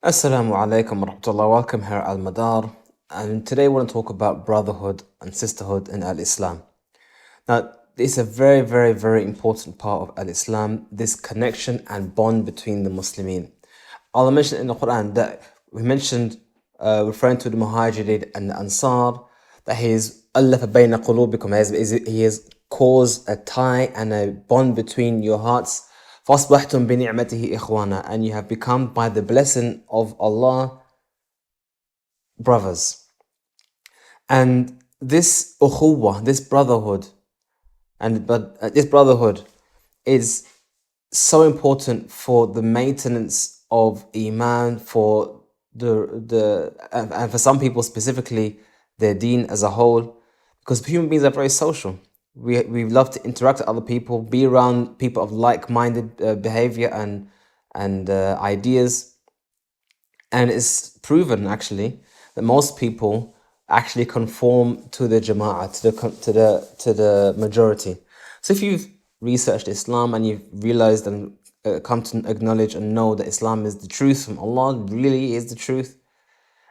Assalamu alaikum wa rahmatullah. Welcome here Al Madar. And today I want to talk about brotherhood and sisterhood in Al Islam. Now, it's a very, very, very important part of Al Islam, this connection and bond between the Muslimin. Allah mentioned in the Quran that we mentioned, referring to the Muhajirin and the Ansar, that He is Allah bayna qulubikum, He has caused a tie and a bond between your hearts. فَأَصْبَحْتُمْ بِنِعْمَتِهِ إِخْوَانًا, and you have become, by the blessing of Allah, brothers. And this ukhuwah, this brotherhood, this brotherhood is so important for the maintenance of iman, for and for some people specifically, their deen as a whole, because human beings are very social. We love to interact with other people, be around people of like-minded behavior and ideas. And it's proven actually that most people actually conform to the jama'ah, to the majority. So if you've researched Islam and you've realized and come to acknowledge and know that Islam is the truth from Allah, really is the truth,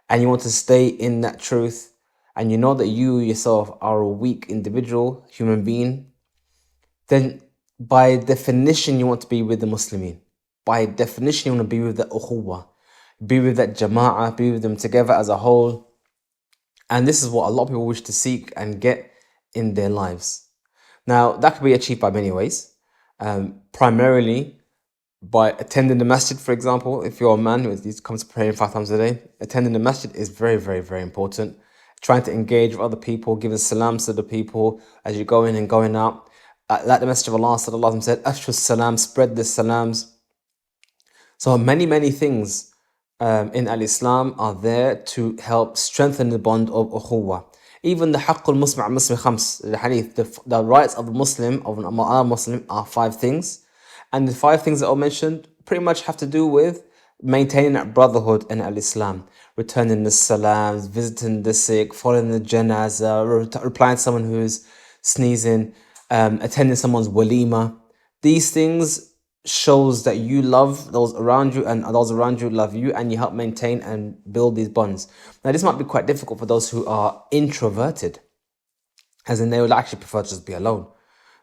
and you want to stay in that truth, and you know that you yourself are a weak individual, human being, then by definition you want to be with the Muslimin. By definition you want to be with the ukhuwah, be with that jama'ah, be with them together as a whole. And this is what a lot of people wish to seek and get in their lives. Now, that could be achieved by many ways. Primarily by attending the masjid, for example. If you're a man who comes to praying 5 times a day, attending the masjid is very, very, very important. Trying to engage with other people, giving salams to the people as you go in and going out. Like the Messenger of Allah sallallahu alaihi wasallam said, Ashru salam, spread the salams. So many things in Al-Islam are there to help strengthen the bond of ukhuwah. Even the haqqul muslim muslim khams, the hadith, the rights of the Muslim, of an Muslim, are 5 things. And the 5 things that I mentioned pretty much have to do with maintaining that brotherhood in Al-Islam. Returning the salams, visiting the sick, following the janazah, replying to someone who's sneezing, attending someone's walima. These things shows that you love those around you and those around you love you, and you help maintain and build these bonds. Now, this might be quite difficult for those who are introverted, as in they would actually prefer to just be alone.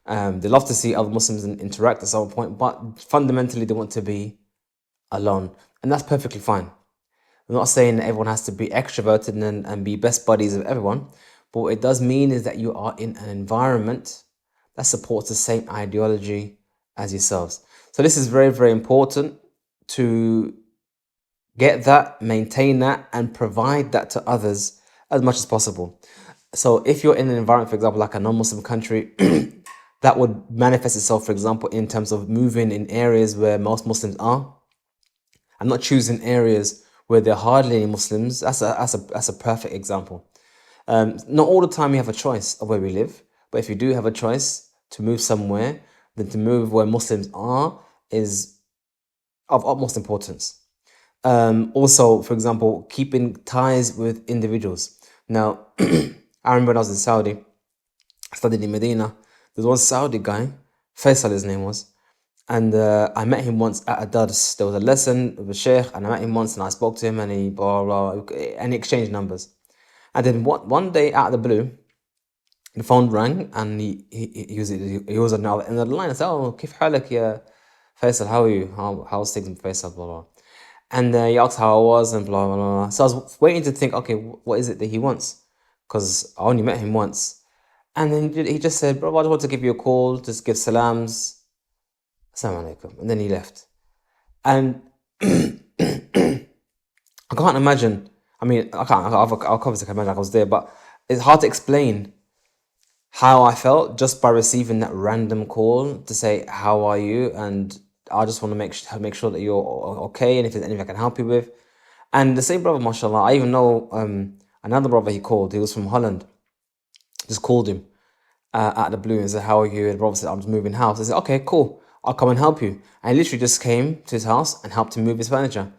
They love to see other Muslims and interact at some point, but fundamentally they want to be alone, and that's perfectly fine. I'm not saying that everyone has to be extroverted and be best buddies of everyone, but what it does mean is that you are in an environment that supports the same ideology as yourselves. So this is very, very important to get that, maintain that, and provide that to others as much as possible. So if you're in an environment, for example, like a non-Muslim country, that would manifest itself, for example, in terms of moving in areas where most Muslims are, and not choosing areas where there are hardly any Muslims. That's a perfect example. Not all the time you have a choice of where we live, but if you do have a choice to move somewhere, then to move where Muslims are is of utmost importance. Also, for example, keeping ties with individuals. Now, I remember when I was in Saudi, I studied in Medina. There was one Saudi guy, Faisal his name was, and I met him once at a dars. There was a lesson with a sheikh, and I met him once and I spoke to him, and he and he exchanged numbers. And then one day out of the blue, the phone rang and he was on the other end of the line. I said, "Oh, كيف حالك يا Faisal? How are you? How's things with Faisal?" Blah blah. And he asked how I was and blah blah blah. So I was waiting to think, okay, what is it that he wants? Because I only met him once. And then he just said, "Bro, I just want to give you a call, just give salams. Assalamu alaikum." And then he left. And I can't imagine. I mean, I can't. I'll obviously imagine I was there, but it's hard to explain how I felt just by receiving that random call to say, "How are you?" And I just want to make sure that you're okay, and if there's anything I can help you with. And the same brother, mashallah, I even know another brother he called. He was from Holland. Just called him out of the blue and said, "How are you?" And the brother said, "I'm just moving house." I said, "Okay, cool. I'll come and help you." And I literally just came to his house and helped him move his furniture.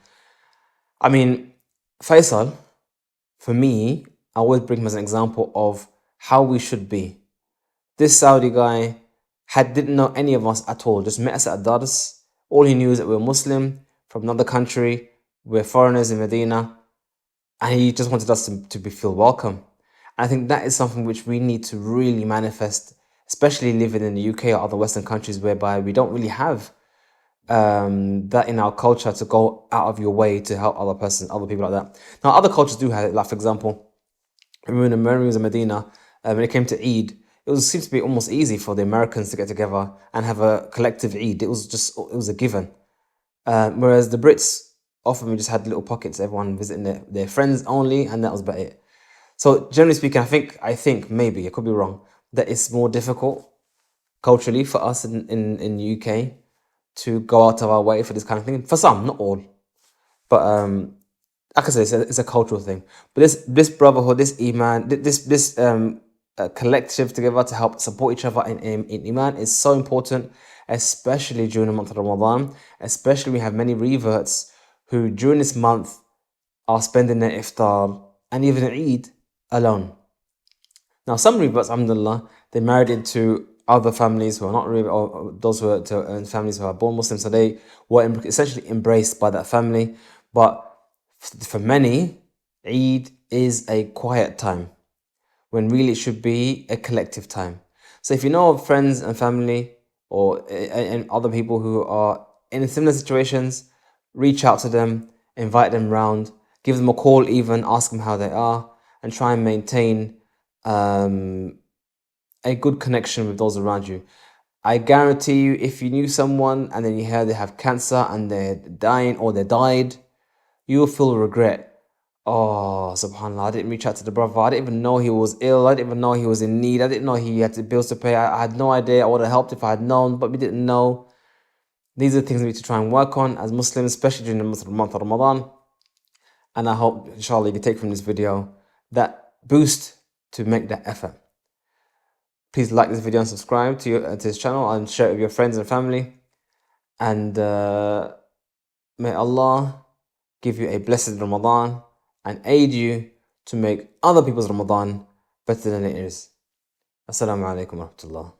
I mean, Faisal, for me, I always bring him as an example of how we should be. This Saudi guy didn't know any of us at all, just met us at Dars. All he knew is that we were Muslim from another country, we're foreigners in Medina, and he just wanted us to feel welcome. And I think that is something which we need to really manifest, especially living in the UK or other Western countries whereby we don't really have that in our culture to go out of your way to help other people like that. Now, other cultures do have it. Like, for example, when we was in Medina, when it came to Eid, seems to be almost easy for the Americans to get together and have a collective Eid. It was a given. Whereas the Brits often we just had little pockets, everyone visiting their friends only, and that was about it. So generally speaking, I think maybe I could be wrong, that it's more difficult culturally for us in the UK to go out of our way for this kind of thing. For some, not all, but like I said, it's a cultural thing. But this brotherhood, this iman, this collective together to help support each other in iman is so important, especially during the month of Ramadan. Especially we have many reverts who during this month are spending their iftar and even Eid alone. Now, some reverts, alhamdulillah, they married into other families who are not revert, or those who are in families who are born Muslims, so they were essentially embraced by that family. But for many, Eid is a quiet time when really it should be a collective time. So if you know of friends and family or and other people who are in similar situations, reach out to them, invite them round, give them a call even, ask them how they are, and try and maintain a good connection with those around you. I guarantee you, if you knew someone and then you hear they have cancer and they're dying or they died, you will feel regret. Oh, subhanAllah, I didn't reach out to the brother. I didn't even know he was ill. I didn't even know he was in need. I didn't know he had bills to pay. I had no idea. I would have helped if I had known, but we didn't know. These are things we need to try and work on as Muslims, especially during the month of Ramadan. And I hope, inshallah, you can take from this video that boost to make that effort. Please like this video and subscribe to this channel and share it with your friends and family. And may Allah give you a blessed Ramadan and aid you to make other people's Ramadan better than it is. Assalamu alaikum wa rahmatullah.